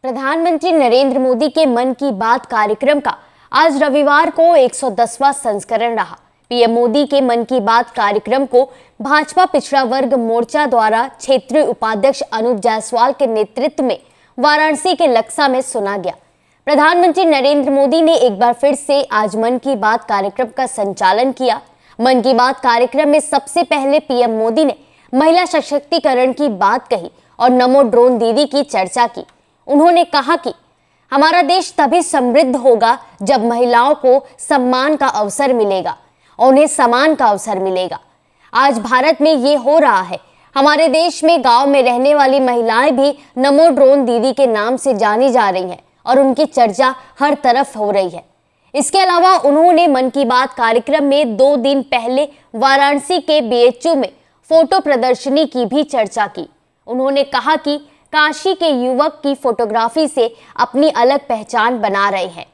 प्रधानमंत्री नरेंद्र मोदी के मन की बात कार्यक्रम का आज रविवार को 110वां संस्करण रहा। पीएम मोदी के मन की बात कार्यक्रम को भाजपा पिछड़ा वर्ग मोर्चा द्वारा क्षेत्रीय उपाध्यक्ष अनूप जायसवाल के नेतृत्व में वाराणसी के लक्सा में सुना गया। प्रधानमंत्री नरेंद्र मोदी ने एक बार फिर से आज मन की बात कार्यक्रम का संचालन किया। मन की बात कार्यक्रम में सबसे पहले पीएम मोदी ने महिला सशक्तिकरण की बात कही और नमो ड्रोन दीदी की चर्चा की। उन्होंने कहा कि हमारा देश तभी समृद्ध होगा जब महिलाओं को सम्मान का अवसर मिलेगा और उन्हें समान का अवसर मिलेगा। आज भारत में ये हो रहा है। हमारे देश में गांव में रहने वाली महिलाएं भी नमो ड्रोन दीदी के नाम से जानी जा रही हैं और उनकी चर्चा हर तरफ हो रही है। इसके अलावा उन्होंने मन की बात कार्यक्रम में 2 दिन पहले वाराणसी के बीएचयू में फोटो प्रदर्शनी की भी चर्चा की। उन्होंने कहा कि काशी के युवक की फोटोग्राफी से अपनी अलग पहचान बना रहे हैं।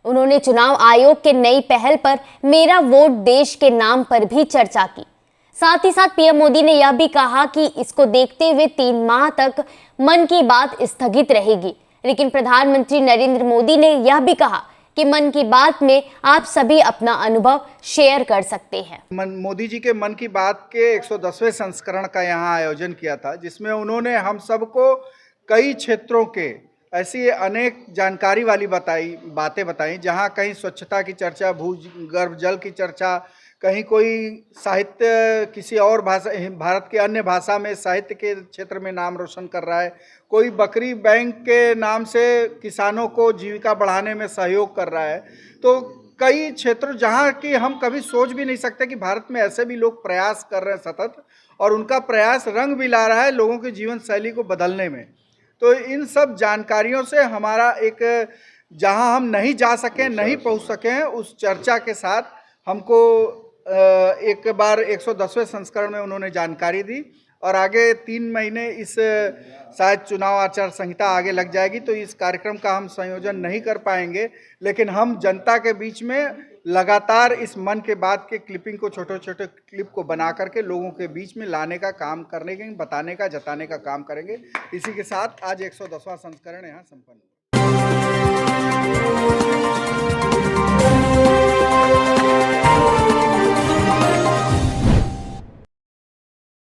उन्होंने चुनाव आयोग के नई पहल पर मेरा वोट देश के नाम पर भी चर्चा की। साथ ही साथ पीएम मोदी ने यह भी कहा कि इसको देखते हुए 3 माह तक मन की बात स्थगित रहेगी, लेकिन प्रधानमंत्री नरेंद्र मोदी ने यह भी कहा कि मन की बात में आप सभी अपना अनुभव शेयर कर सकते हैं। मोदी जी के मन की बात के 110वें संस्करण का यहाँ आयोजन किया था, जिसमें उन्होंने हम सबको कई क्षेत्रों के ऐसी अनेक जानकारी वाली बातें बताई, जहाँ कहीं स्वच्छता की चर्चा, भूगर्भ जल की चर्चा, कहीं कोई साहित्य किसी और भाषा, भारत के अन्य भाषा में साहित्य के क्षेत्र में नाम रोशन कर रहा है, कोई बकरी बैंक के नाम से किसानों को जीविका बढ़ाने में सहयोग कर रहा है। तो कई क्षेत्र जहाँ की हम कभी सोच भी नहीं सकते कि भारत में ऐसे भी लोग प्रयास कर रहे हैं सतत, और उनका प्रयास रंग भी ला रहा है लोगों की जीवन शैली को बदलने में। तो इन सब जानकारियों से हमारा एक, जहाँ हम नहीं जा सकें, नहीं पहुँच सकें, उस चर्चा के साथ हमको एक बार 110वें संस्करण में उन्होंने जानकारी दी, और आगे 3 महीने इस शायद चुनाव आचार संहिता आगे लग जाएगी तो इस कार्यक्रम का हम संयोजन नहीं कर पाएंगे, लेकिन हम जनता के बीच में लगातार इस मन के बात के क्लिपिंग को, छोटे छोटे क्लिप को बना करके लोगों के बीच में लाने का काम करने के, बताने का, जताने का काम करेंगे। इसी के साथ आज 110वां संस्करण यहाँ संपन्न हुआ।